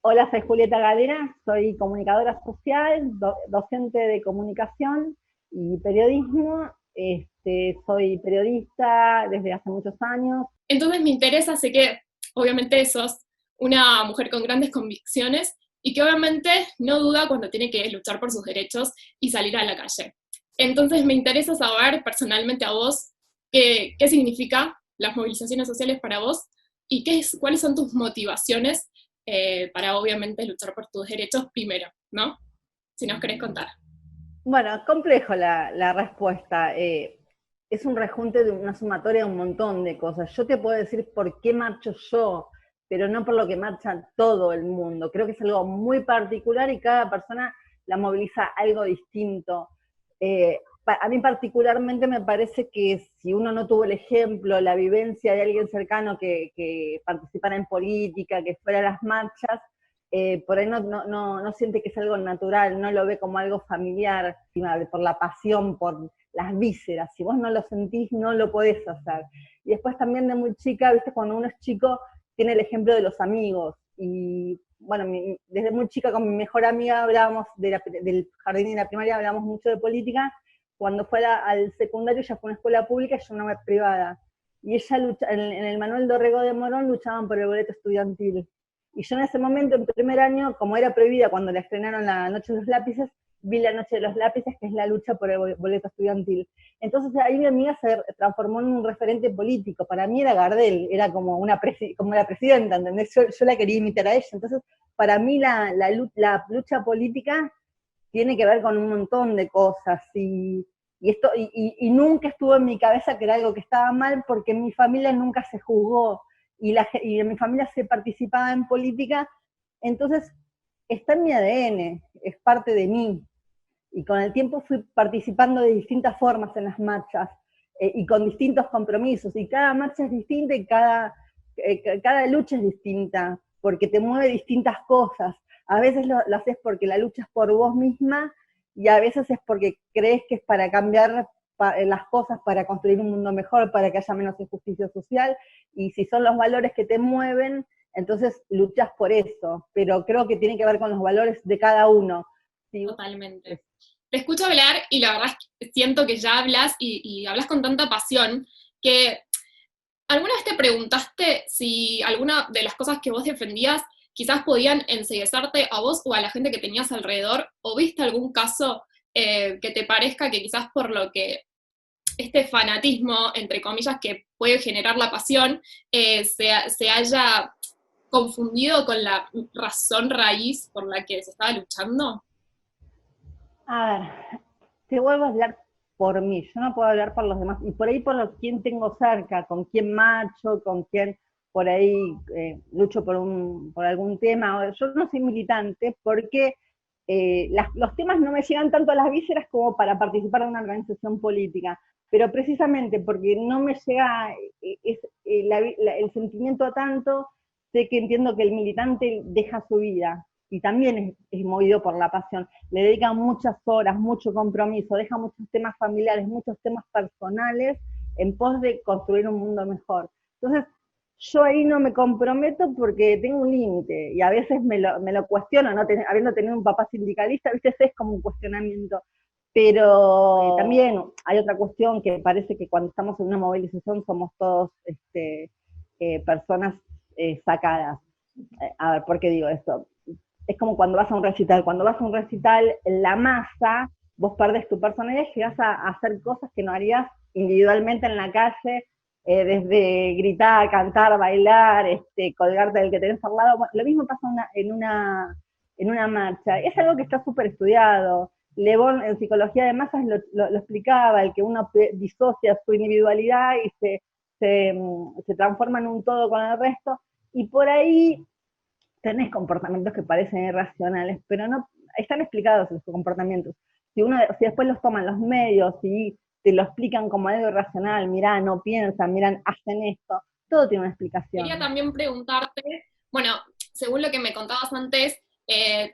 Hola, soy Julieta Galera, soy comunicadora social, docente de comunicación y periodismo. Soy periodista desde hace muchos años. Entonces me interesa, sé que obviamente sos una mujer con grandes convicciones y que obviamente no duda cuando tiene que luchar por sus derechos y salir a la calle. Entonces me interesa saber personalmente a vos qué significa las movilizaciones sociales para vos y cuáles son tus motivaciones para obviamente luchar por tus derechos primero, ¿no? Si nos querés contar. Bueno, complejo la respuesta. Es un rejunte de una sumatoria de un montón de cosas. Yo te puedo decir por qué marcho yo, pero no por lo que marcha todo el mundo. Creo que es algo muy particular y cada persona la moviliza algo distinto. A mí particularmente me parece que si uno no tuvo el ejemplo, la vivencia de alguien cercano que participara en política, que fuera a las marchas, por ahí no siente que es algo natural, no lo ve como algo familiar, por la pasión, por las vísceras. Si vos no lo sentís, no lo podés hacer. Y después también de muy chica, viste, cuando uno es chico, tiene el ejemplo de los amigos. Y bueno, desde muy chica con mi mejor amiga hablábamos del jardín y la primaria, hablábamos mucho de política. Cuando fue al secundario, ella fue a una escuela pública y yo una privada. Y ella en el Manuel Dorrego de Morón luchaban por el boleto estudiantil. Y yo en ese momento, en primer año, como era prohibida cuando la estrenaron la Noche de los Lápices, vi la Noche de los Lápices, que es la lucha por el boleto estudiantil. Entonces ahí mi amiga se transformó en un referente político. Para mí era Gardel, era como como la presidenta, ¿entendés? Yo la quería imitar a ella. Entonces, para mí la lucha política tiene que ver con un montón de cosas. Y nunca estuvo en mi cabeza que era algo que estaba mal, porque en mi familia nunca se juzgó y en mi familia se participaba en política. Entonces está en mi ADN, es parte de mí. Y con el tiempo fui participando de distintas formas en las marchas, y con distintos compromisos, y cada marcha es distinta y cada lucha es distinta, porque te mueve distintas cosas. A veces lo haces porque la lucha es por vos misma, y a veces es porque crees que es para cambiar las cosas, para construir un mundo mejor, para que haya menos injusticia social, y si son los valores que te mueven, entonces luchas por eso, pero creo que tiene que ver con los valores de cada uno. Si vos Totalmente. Te escucho hablar y la verdad es que siento que ya hablas y hablas con tanta pasión que ¿alguna vez te preguntaste si alguna de las cosas que vos defendías quizás podían enseguecerte a vos o a la gente que tenías alrededor? ¿O viste algún caso que te parezca que quizás por lo que este fanatismo, entre comillas, que puede generar la pasión, se haya confundido con la razón raíz por la que se estaba luchando? A ver, te vuelvo a hablar por mí, yo no puedo hablar por los demás, y por ahí por quién tengo cerca, con quién marcho, con quién por ahí lucho por algún tema. Yo no soy militante porque los temas no me llegan tanto a las vísceras como para participar de una organización política, pero precisamente porque no me llega el sentimiento a tanto, sé que entiendo que el militante deja su vida y también es movido por la pasión, le dedica muchas horas, mucho compromiso, deja muchos temas familiares, muchos temas personales en pos de construir un mundo mejor. Entonces, yo ahí no me comprometo porque tengo un límite y a veces me lo cuestiono, ¿no? Habiendo tenido un papá sindicalista, ¿viste? Ese es como un cuestionamiento. Pero también hay otra cuestión que parece que cuando estamos en una movilización somos todos personas sacadas. A ver, ¿por qué digo esto? Es como cuando vas a un recital. Cuando vas a un recital, la masa, vos perdés tu personalidad y llegás a hacer cosas que no harías individualmente en la calle, desde gritar, cantar, bailar, colgarte del que tenés al lado. Bueno, lo mismo pasa en una marcha. Es algo que está súper estudiado. Le Bon en psicología de masas lo explicaba, el que uno disocia su individualidad y se transforma en un todo con el resto. Y por ahí tenés comportamientos que parecen irracionales, pero no están explicados esos comportamientos. Si después los toman los medios y te lo explican como algo irracional, mirá, no piensan, miran, hacen esto, todo tiene una Quería explicación. también preguntarte, bueno, según lo que me contabas antes,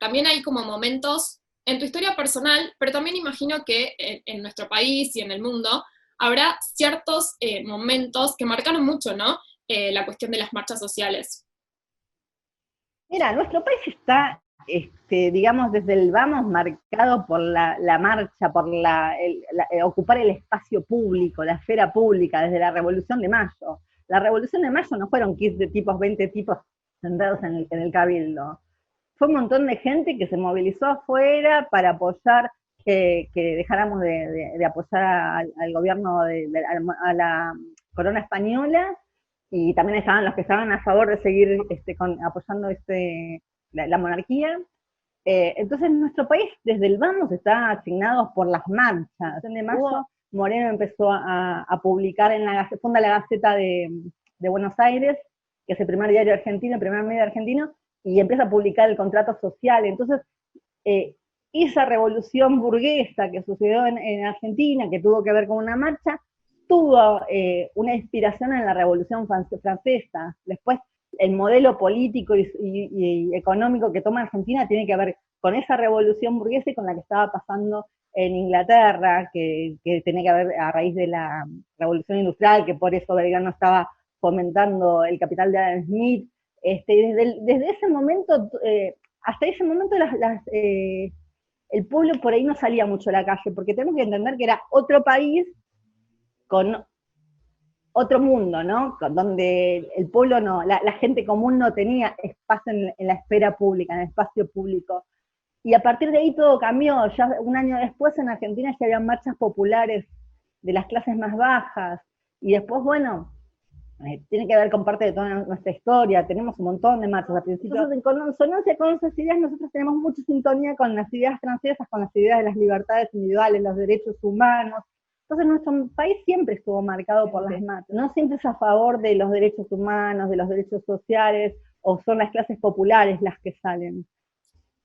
también hay como momentos en tu historia personal, pero también imagino que en nuestro país y en el mundo habrá ciertos momentos que marcaron mucho, ¿no? La cuestión de las marchas sociales. Mira, nuestro país está, digamos, desde el vamos marcado por la marcha, por ocupar el espacio público, la esfera pública, desde la Revolución de Mayo. La Revolución de Mayo no fueron 15 tipos, 20 tipos sentados en el cabildo. Fue un montón de gente que se movilizó afuera para apoyar que dejáramos de apoyar al gobierno, a la corona española, y también estaban los que estaban a favor de seguir apoyando la monarquía. Entonces nuestro país desde el vamos está asignado por las marchas. En de mayo Moreno empezó a publicar funda la Gaceta de Buenos Aires, que es el primer diario argentino, el primer medio argentino, y empieza a publicar el contrato social. Entonces, esa revolución burguesa que sucedió en Argentina, que tuvo que ver con una marcha, tuvo una inspiración en la Revolución Francesa. Después, el modelo político y económico que toma Argentina tiene que ver con esa revolución burguesa y con la que estaba pasando en Inglaterra, que tenía que ver a raíz de la revolución industrial, que por eso Belgrano estaba fomentando el capital de Adam Smith. Desde ese momento, hasta ese momento, el pueblo por ahí no salía mucho a la calle, porque tenemos que entender que era otro país con otro mundo, ¿no? Donde el pueblo no, la gente común no tenía espacio en la esfera pública, en el espacio público. Y a partir de ahí todo cambió. Ya un año después en Argentina ya había marchas populares de las clases más bajas. Y después, bueno, tiene que ver con parte de toda nuestra historia. Tenemos un montón de marchas. Al principio, entonces, en consonancia con esas ideas, nosotros tenemos mucha sintonía con las ideas francesas, con las ideas de las libertades individuales, los derechos humanos. Entonces nuestro país siempre estuvo marcado por las marchas. No siempre es a favor de los derechos humanos, de los derechos sociales, o son las clases populares las que salen.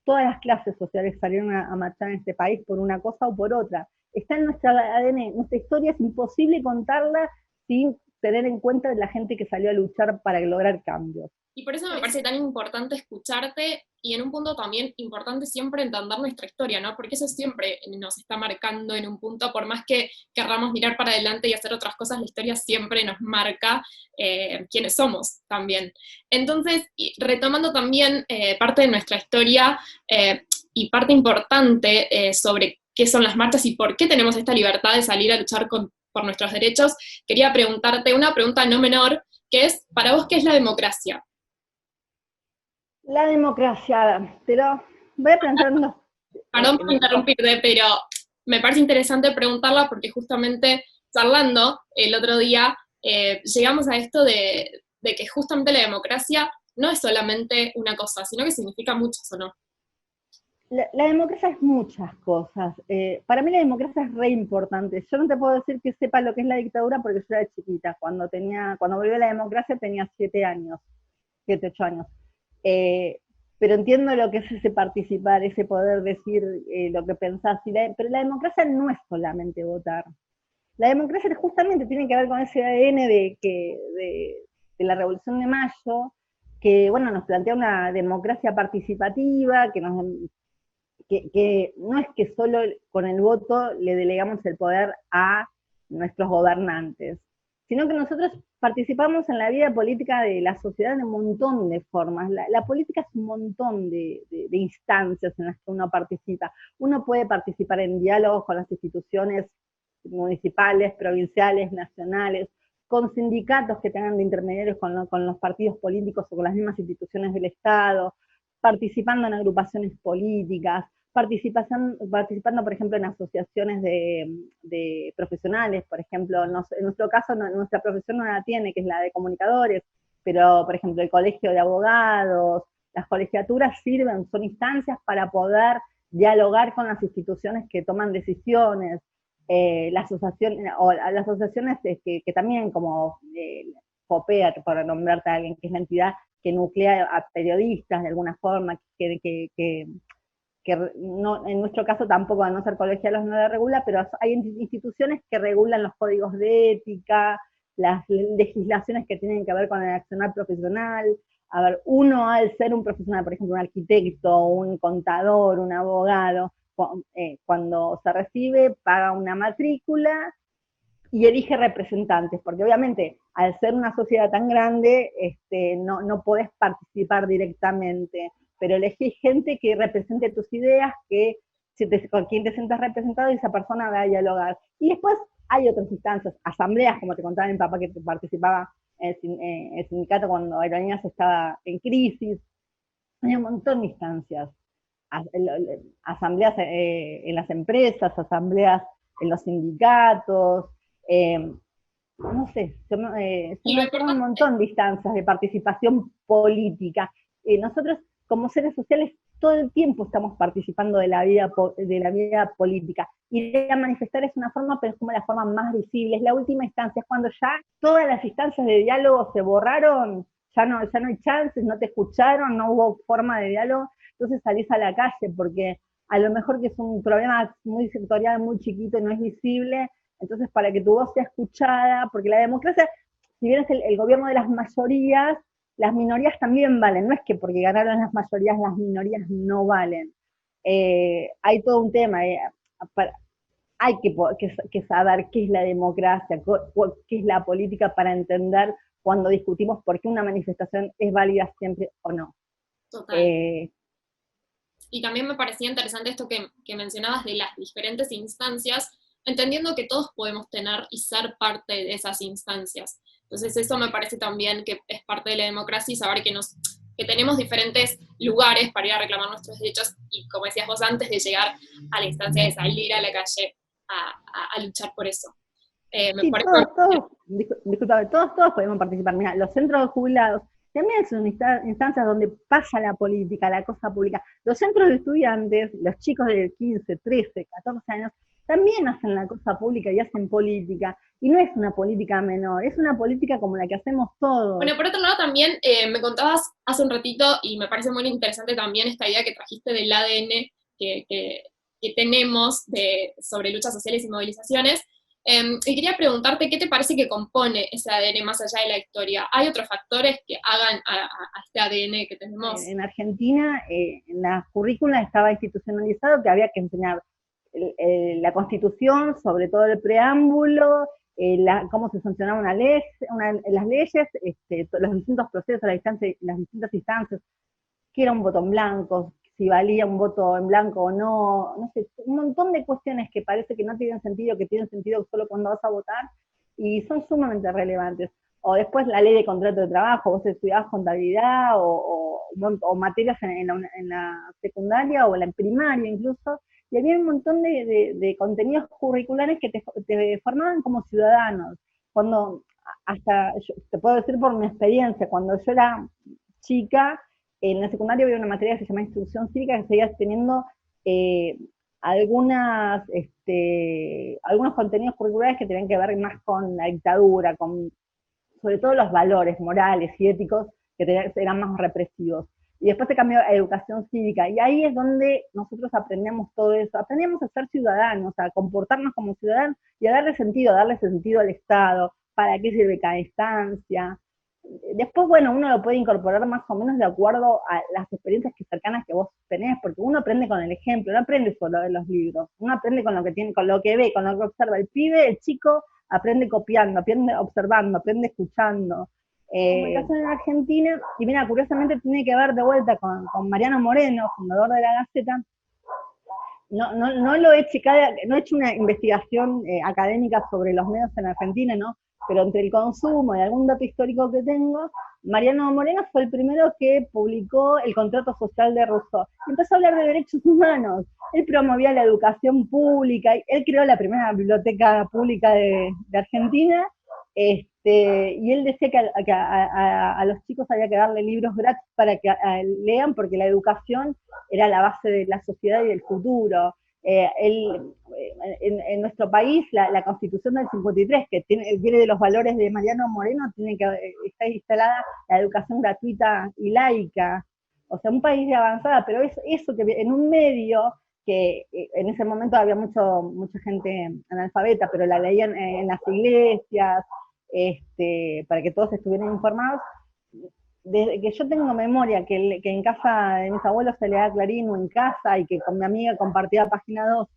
Todas las clases sociales salieron a marchar en este país por una cosa o por otra. Está en nuestra ADN, nuestra historia es imposible contarla sin tener en cuenta la gente que salió a luchar para lograr cambios. Y por eso me parece tan importante escucharte, y en un punto también importante siempre entender nuestra historia, ¿no? Porque eso siempre nos está marcando en un punto, por más que querramos mirar para adelante y hacer otras cosas, la historia siempre nos marca quiénes somos también. Entonces, retomando también parte de nuestra historia y parte importante sobre qué son las marchas y por qué tenemos esta libertad de salir a luchar por nuestros derechos, quería preguntarte una pregunta no menor, que es, para vos, ¿qué es la democracia? La democracia, te lo voy pensando. Perdón por interrumpirte, pero me parece interesante preguntarla porque justamente charlando el otro día llegamos a esto de que justamente la democracia no es solamente una cosa, sino que significa muchas, ¿o no? La democracia es muchas cosas. Para mí la democracia es re importante. Yo no te puedo decir que sepa lo que es la dictadura porque yo era chiquita. Cuando volvió la democracia tenía 7 años, 7, 8 años. Pero entiendo lo que es ese participar, ese poder decir lo que pensás. Pero la democracia no es solamente votar. La democracia justamente tiene que ver con ese ADN de la Revolución de Mayo, que bueno, nos plantea una democracia participativa, que no es que solo con el voto le delegamos el poder a nuestros gobernantes, sino que nosotros participamos en la vida política de la sociedad de un montón de formas. La política es un montón de instancias en las que uno participa. Uno puede participar en diálogos con las instituciones municipales, provinciales, nacionales, con sindicatos que tengan de intermediarios con los partidos políticos o con las mismas instituciones del Estado, participando en agrupaciones políticas, participando, por ejemplo, en asociaciones de profesionales. Por ejemplo, en nuestro caso, nuestra profesión no la tiene, que es la de comunicadores, pero, por ejemplo, el colegio de abogados, las colegiaturas son instancias para poder dialogar con las instituciones que toman decisiones. Las asociaciones que también, como FOPEA, para nombrarte a alguien, que es la entidad que nuclea a periodistas de alguna forma, que no, en nuestro caso tampoco, a no ser colegiados, no la regula, pero hay instituciones que regulan los códigos de ética, las legislaciones que tienen que ver con el accionar profesional. A ver, uno al ser un profesional, por ejemplo, un arquitecto, un contador, un abogado, cuando se recibe, paga una matrícula, y elige representantes, porque obviamente al ser una sociedad tan grande, no podés participar directamente, pero elegís gente que represente tus ideas, que con quien te sientas representado y esa persona va a dialogar. Y después hay otras instancias, asambleas, como te contaba mi papá que participaba en el sindicato cuando Aerolíneas estaba en crisis, hay un montón de instancias, asambleas en las empresas, asambleas en los sindicatos, eh, no sé, se Y me lo ocurren un importante, montón de instancias de participación política. Nosotros, como seres sociales, todo el tiempo estamos participando de la vida política. Y de manifestar es una forma, pero es como la forma más visible, es la última instancia, es cuando ya todas las instancias de diálogo se borraron, ya no hay chances, no te escucharon, no hubo forma de diálogo, entonces salís a la calle, porque a lo mejor que es un problema muy sectorial, muy chiquito y no es visible, entonces para que tu voz sea escuchada, porque la democracia, si bien es el gobierno de las mayorías, las minorías también valen, no es que porque ganaron las mayorías las minorías no valen. Hay todo un tema, para, hay que saber qué es la democracia, qué es la política para entender cuando discutimos por qué una manifestación es válida siempre o no. total. Eh, Y también me parecía interesante esto que mencionabas de las diferentes instancias, entendiendo que todos podemos tener y ser parte de esas instancias. Entonces eso me parece también que es parte de la democracia y saber que tenemos diferentes lugares para ir a reclamar nuestros derechos y, como decías vos, antes de llegar a la instancia de salir a la calle a luchar por eso. Me Sí, parece. disculpame, todos podemos participar. Mira, los centros de jubilados también son instancias donde pasa la política, la cosa pública. Los centros de estudiantes, los chicos de 15, 13, 14 años, también hacen la cosa pública y hacen política. Y no es una política menor, es una política como la que hacemos todos. Bueno, por otro lado también me contabas hace un ratito, y me parece muy interesante también esta idea que trajiste del ADN que, que, que tenemos sobre luchas sociales y movilizaciones. Y quería preguntarte, ¿qué te parece que compone ese ADN más allá de la historia? ¿Hay otros factores que hagan a este ADN que tenemos? En Argentina, en la currícula estaba institucionalizado que había que enseñar la Constitución, sobre todo el preámbulo, cómo se sancionaba una ley, las leyes, los distintos procesos, las distintas instancias, qué era un voto en blanco, si valía un voto en blanco o no, no sé, un montón de cuestiones que parece que no tienen sentido, que tienen sentido solo cuando vas a votar, y son sumamente relevantes. O después la ley de contrato de trabajo, vos estudiabas contabilidad o materias en la secundaria o en la primaria incluso, y había un montón de contenidos curriculares que te formaban como ciudadanos. Cuando, te puedo decir por mi experiencia, cuando yo era chica, en la secundaria había una materia que se llama instrucción cívica que seguía teniendo eh, algunos contenidos curriculares que tenían que ver más con la dictadura, con sobre todo los valores morales y éticos que eran más represivos. Y después se cambió a educación cívica, y ahí es donde nosotros aprendemos todo eso, aprendemos a ser ciudadanos, a comportarnos como ciudadanos y a darle sentido al Estado, para qué sirve cada instancia. Después, bueno, uno lo puede incorporar más o menos de acuerdo a las experiencias cercanas que vos tenés, porque uno aprende con el ejemplo, no aprende solo de los libros, uno aprende con lo que tiene, con lo que ve, con lo que observa. El pibe, el chico, aprende copiando, aprende observando, aprende escuchando. Como el caso en Argentina, y mira, curiosamente tiene que ver de vuelta con Mariano Moreno, fundador de la Gaceta. No lo he checado, no he hecho una investigación académica sobre los medios en Argentina, ¿no? Pero entre el consumo y algún dato histórico que tengo, Mariano Moreno fue el primero que publicó el contrato social de Rousseau. Empezó a hablar de derechos humanos, él promovía la educación pública, él creó la primera biblioteca pública de Argentina, y él decía que a los chicos había que darle libros gratis para que lean, porque la educación era la base de la sociedad y del futuro. En nuestro país, la Constitución del 53, que viene de los valores de Mariano Moreno, tiene que estar instalada la educación gratuita y laica. O sea, un país de avanzada, pero eso que en un medio que en ese momento había mucha gente analfabeta, pero la leían en las iglesias, para que todos estuvieran informados. Desde que yo tengo memoria, que en casa de mis abuelos se leía Clarín, o en casa, y que con mi amiga compartía Página 12,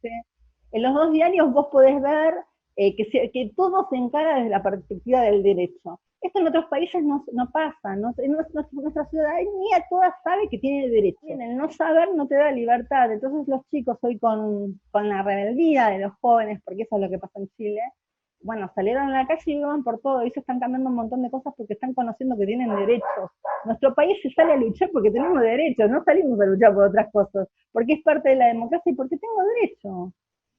en los dos diarios vos podés ver que todo se encara desde la perspectiva del derecho. Esto en otros países no pasa, nuestra ciudadanía toda sabe que tiene derecho. Bien, el no saber no te da libertad, entonces los chicos hoy con la rebeldía de los jóvenes, porque eso es lo que pasa en Chile, bueno, salieron a la calle y iban por todo, y se están cambiando un montón de cosas porque están conociendo que tienen derechos. Nuestro país se sale a luchar porque tenemos derechos, no salimos a luchar por otras cosas, porque es parte de la democracia y porque tengo derecho.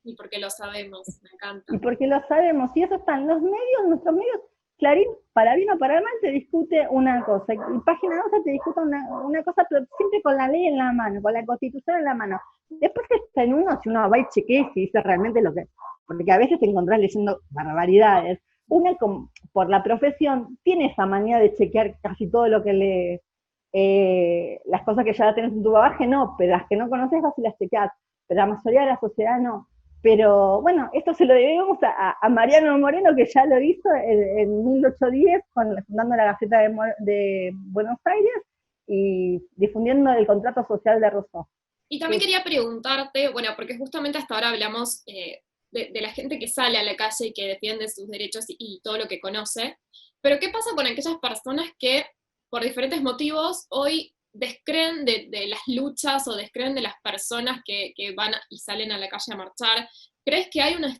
Y porque lo sabemos, me encanta. Y porque lo sabemos, y eso están los medios, nuestros medios, Clarín, para bien o para mal, te discute una cosa, y Página 12 te discute una cosa, pero siempre con la ley en la mano, con la Constitución en la mano. Después está en uno, si uno va y chequea y dice realmente lo que... Porque a veces te encontrás leyendo barbaridades. Una, por la profesión, tiene esa manía de chequear casi todo lo que lee. Las cosas que ya tenés en tu bagaje, no, pero las que no conoces vas y las chequeás. Pero la mayoría de la sociedad no. Pero bueno, esto se lo debemos a Mariano Moreno, que ya lo hizo en 1810, fundando la Gaceta de Buenos Aires y difundiendo el contrato social de Rousseau. Y también quería preguntarte, bueno, porque justamente hasta ahora hablamos de la gente que sale a la calle y que defiende sus derechos y todo lo que conoce, pero ¿qué pasa con aquellas personas que por diferentes motivos hoy descreen de las luchas o descreen de las personas que van y salen a la calle a marchar? ¿Crees que hay una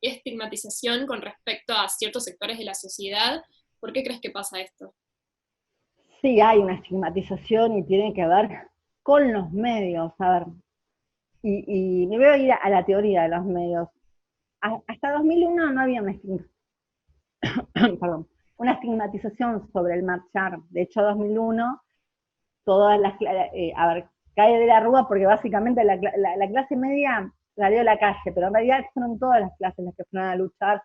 estigmatización con respecto a ciertos sectores de la sociedad? ¿Por qué crees que pasa esto? Sí, hay una estigmatización y tiene que ver con los medios, a ver, y me voy a ir a la teoría de los medios. Hasta 2001 no había perdón, una estigmatización sobre el marchar. De hecho, 2001, todas las, a ver, cae de la rúa porque básicamente la clase media salió a la calle, pero en realidad fueron todas las clases las que fueron a luchar,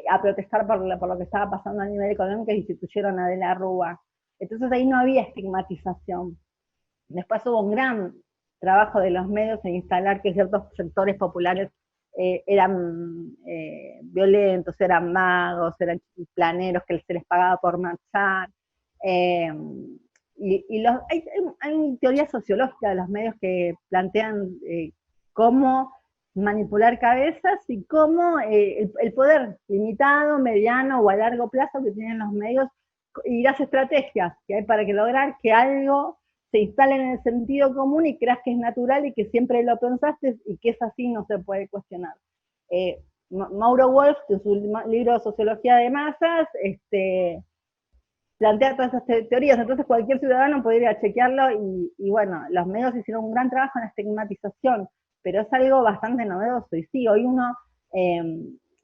a protestar por lo que estaba pasando a nivel económico y instituyeron a de la rúa. Entonces ahí no había estigmatización. Después hubo un gran trabajo de los medios en instalar que ciertos sectores populares eran violentos, eran magos, eran planeros que se les pagaba por marchar. Eh, hay teorías sociológicas de los medios que plantean cómo manipular cabezas y cómo el poder limitado, mediano o a largo plazo que tienen los medios y las estrategias que hay para que lograr que algo se instale en el sentido común y creas que es natural y que siempre lo pensaste y que es así, no se puede cuestionar. Mauro Wolf, en su libro Sociología de Masas, plantea todas esas teorías, entonces cualquier ciudadano podría chequearlo y bueno, los medios hicieron un gran trabajo en la estigmatización, pero es algo bastante novedoso y sí, hoy uno,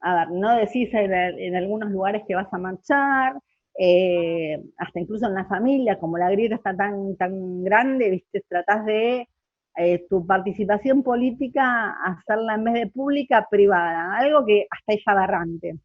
a ver, no decís en algunos lugares que vas a marchar, hasta incluso en la familia, como la grieta está tan grande, ¿viste? Tratás de tu participación política hacerla en vez de pública, privada, algo que hasta es aberrante,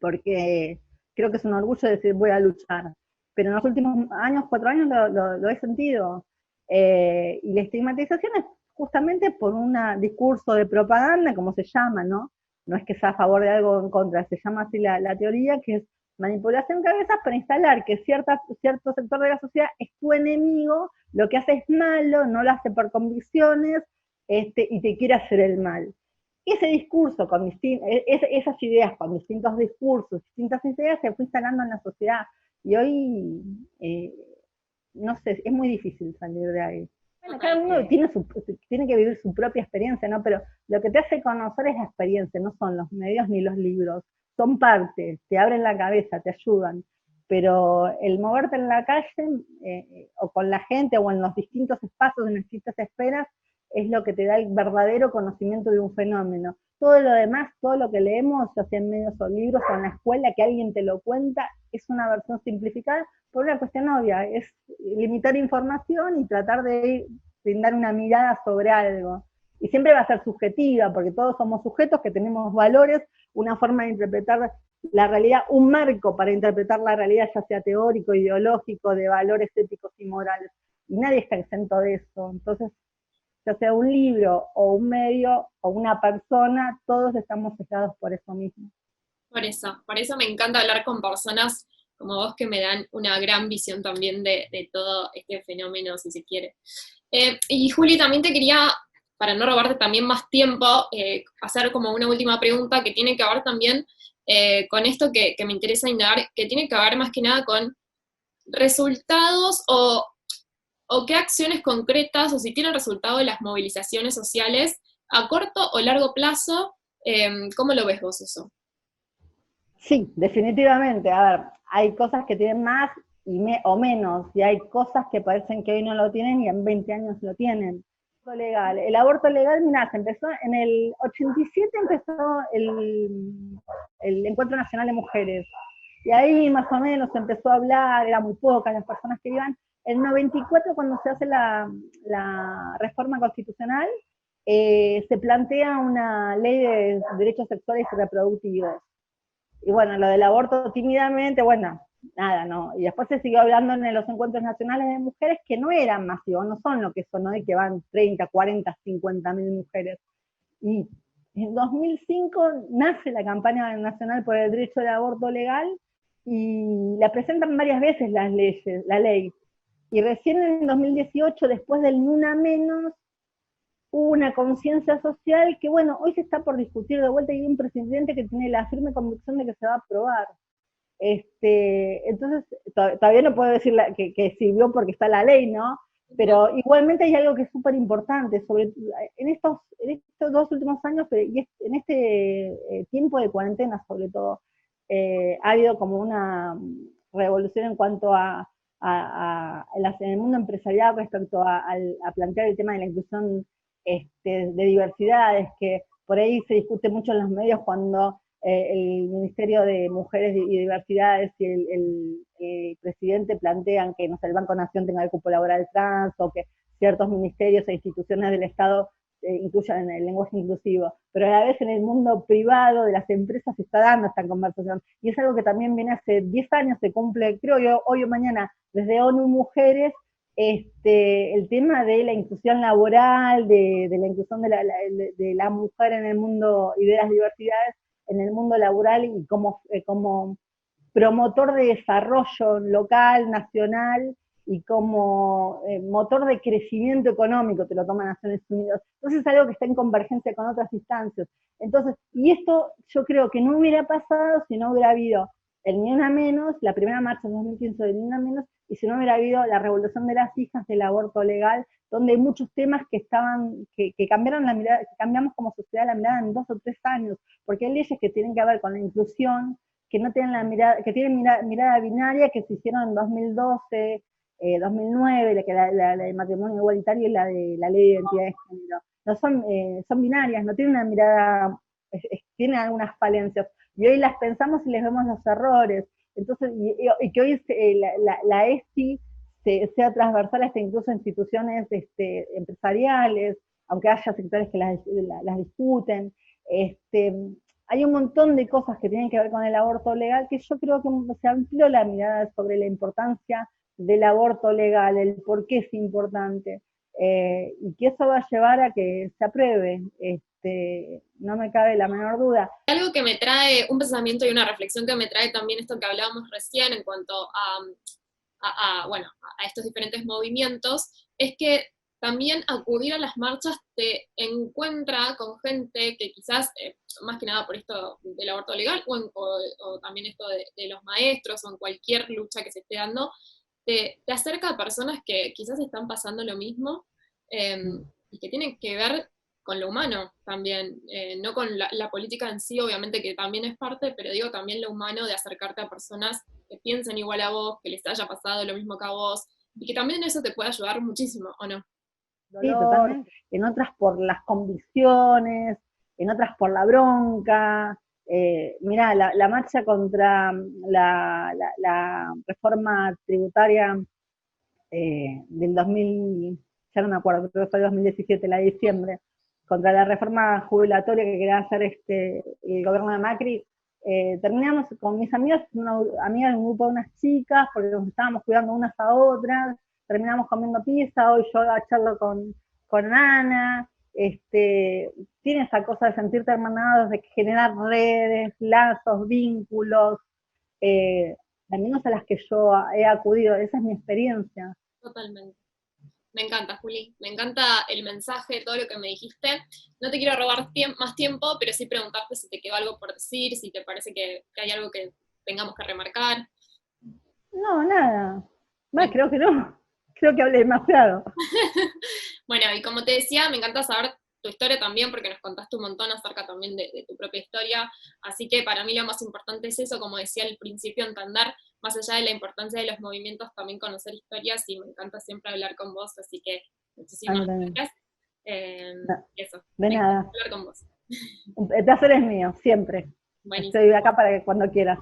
porque creo que es un orgullo decir voy a luchar, pero en los últimos años, 4 años, lo he sentido. Y la estigmatización es justamente por un discurso de propaganda, como se llama, ¿no? No es que sea a favor de algo o en contra, se llama así la teoría, que es manipulación cabezas para instalar que cierto sector de la sociedad es tu enemigo, lo que hace es malo, no lo hace por convicciones, y te quiere hacer el mal. Ese discurso, esas ideas con distintos discursos, distintas ideas, se fue instalando en la sociedad. Y hoy, no sé, es muy difícil salir de ahí. Bueno, cada uno tiene que vivir su propia experiencia, ¿no? Pero lo que te hace conocer es la experiencia, no son los medios ni los libros. Son parte, te abren la cabeza, te ayudan. Pero el moverte en la calle, o con la gente, o en los distintos espacios, en las distintas esferas, es lo que te da el verdadero conocimiento de un fenómeno. Todo lo demás, todo lo que leemos, ya sea en medios o libros o en la escuela, que alguien te lo cuenta, es una versión simplificada por una cuestión obvia, es limitar información y tratar de brindar una mirada sobre algo. Y siempre va a ser subjetiva, porque todos somos sujetos que tenemos valores, una forma de interpretar la realidad, un marco para interpretar la realidad, ya sea teórico, ideológico, de valores éticos y morales. Y nadie está exento de eso. Entonces, ya sea un libro o un medio o una persona, todos estamos sesgados por eso mismo. Por eso me encanta hablar con personas como vos que me dan una gran visión también de todo este fenómeno, si se quiere. Y Juli, también te quería para no robarte también más tiempo, hacer como una última pregunta que tiene que ver también con esto que me interesa indagar, que tiene que ver más que nada con resultados o qué acciones concretas, o si tienen resultado de las movilizaciones sociales a corto o largo plazo. ¿Cómo lo ves vos eso? Sí, definitivamente. A ver, hay cosas que tienen más o menos, y hay cosas que parecen que hoy no lo tienen y en 20 años lo tienen. Legal. El aborto legal, mira, se empezó en el 87, empezó el Encuentro Nacional de Mujeres. Y ahí más o menos se empezó a hablar, eran muy pocas las personas que iban. En el 94, cuando se hace la reforma constitucional, se plantea una ley de derechos sexuales y reproductivos. Y bueno, lo del aborto tímidamente, bueno, nada, no. Y después se siguió hablando en los encuentros nacionales de mujeres que no eran masivos, no son lo que son hoy, que van 30, 40, 50 mil mujeres. Y en 2005 nace la campaña nacional por el derecho al aborto legal y la presentan varias veces la ley. Y recién en 2018, después del Ni Una Menos, hubo una conciencia social que, bueno, hoy se está por discutir de vuelta y hay un presidente que tiene la firme convicción de que se va a aprobar. Entonces, todavía no puedo decir que sirvió porque está la ley, ¿no? Pero igualmente hay algo que es súper importante, en estos 2 últimos años, y en este tiempo de cuarentena sobre todo, ha habido como una revolución en cuanto en el mundo empresarial respecto a plantear el tema de la inclusión de diversidades, que por ahí se discute mucho en los medios cuando el Ministerio de Mujeres y Diversidades y el presidente plantean que no sé, el Banco Nación tenga el cupo laboral trans, o que ciertos ministerios e instituciones del Estado incluyan en el lenguaje inclusivo, pero a la vez en el mundo privado de las empresas se está dando esta conversación, y es algo que también viene hace 10 años, se cumple, creo yo, hoy o mañana, desde ONU Mujeres, el tema de la inclusión laboral, de la inclusión de la mujer en el mundo y de las diversidades en el mundo laboral, y como promotor de desarrollo local, nacional, y como motor de crecimiento económico, te lo toma Naciones Unidas. Entonces es algo que está en convergencia con otras instancias. Entonces, y esto yo creo que no hubiera pasado si no hubiera habido el Ni Una Menos, la primera marcha en 2015 del Ni Una Menos, y si no hubiera habido la revolución de las hijas del aborto legal, donde hay muchos temas que cambiaron la mirada, que cambiamos como sociedad la mirada en 2 o 3 años, porque hay leyes que tienen que ver con la inclusión, que no tienen que tienen mirada binaria, que se hicieron en 2012, 2009, la del matrimonio igualitario y la de la ley de identidad de género. No son binarias, no tienen una mirada, tienen algunas falencias, y hoy las pensamos y les vemos los errores. Entonces, y que hoy la ESI sea transversal hasta incluso instituciones empresariales, aunque haya sectores que las discuten. Hay un montón de cosas que tienen que ver con el aborto legal, que yo creo que se amplió la mirada sobre la importancia del aborto legal, el por qué es importante, y que eso va a llevar a que se apruebe, no me cabe la menor duda. Algo que me trae, un pensamiento y una reflexión que me trae también esto que hablábamos recién en cuanto bueno, a estos diferentes movimientos, es que también acudir a las marchas te encuentra con gente que quizás, más que nada por esto del aborto legal, o también esto de los maestros, o en cualquier lucha que se esté dando, te acerca a personas que quizás están pasando lo mismo, y que tienen que ver con lo humano también, no con la política en sí, obviamente que también es parte, pero digo también lo humano de acercarte a personas que piensen igual a vos, que les haya pasado lo mismo que a vos, y que también eso te puede ayudar muchísimo, ¿o no? Sí, totalmente. En otras por las convicciones, en otras por la bronca. Mirá, la marcha contra la reforma tributaria del 2000, ya no me acuerdo, creo que fue 2017, la de diciembre, contra la reforma jubilatoria que quería hacer el gobierno de Macri. Terminamos con mis amigas, una amiga de un grupo de unas chicas, porque nos estábamos cuidando unas a otras, terminamos comiendo pizza, hoy yo charlo con Ana, tiene esa cosa de sentirte hermanados, de generar redes, lazos, vínculos, al menos a las que yo he acudido, esa es mi experiencia. Totalmente. Me encanta, Juli. Me encanta el mensaje, todo lo que me dijiste. No te quiero robar más tiempo, pero sí preguntarte si te quedó algo por decir, si te parece que hay algo que tengamos que remarcar. No, nada. Bueno, creo que no. Creo que hablé demasiado. Bueno, y como te decía, me encanta saber tu historia también, porque nos contaste un montón acerca también de tu propia historia. Así que para mí lo más importante es eso, como decía al principio, entender, más allá de la importancia de los movimientos, también conocer historias, y me encanta siempre hablar con vos, así que A muchísimas mí también. gracias. Eh, No, Eso, de me encanta nada. hablar con vos. El placer es mío, siempre. Buenísimo. Estoy acá para que cuando quieras.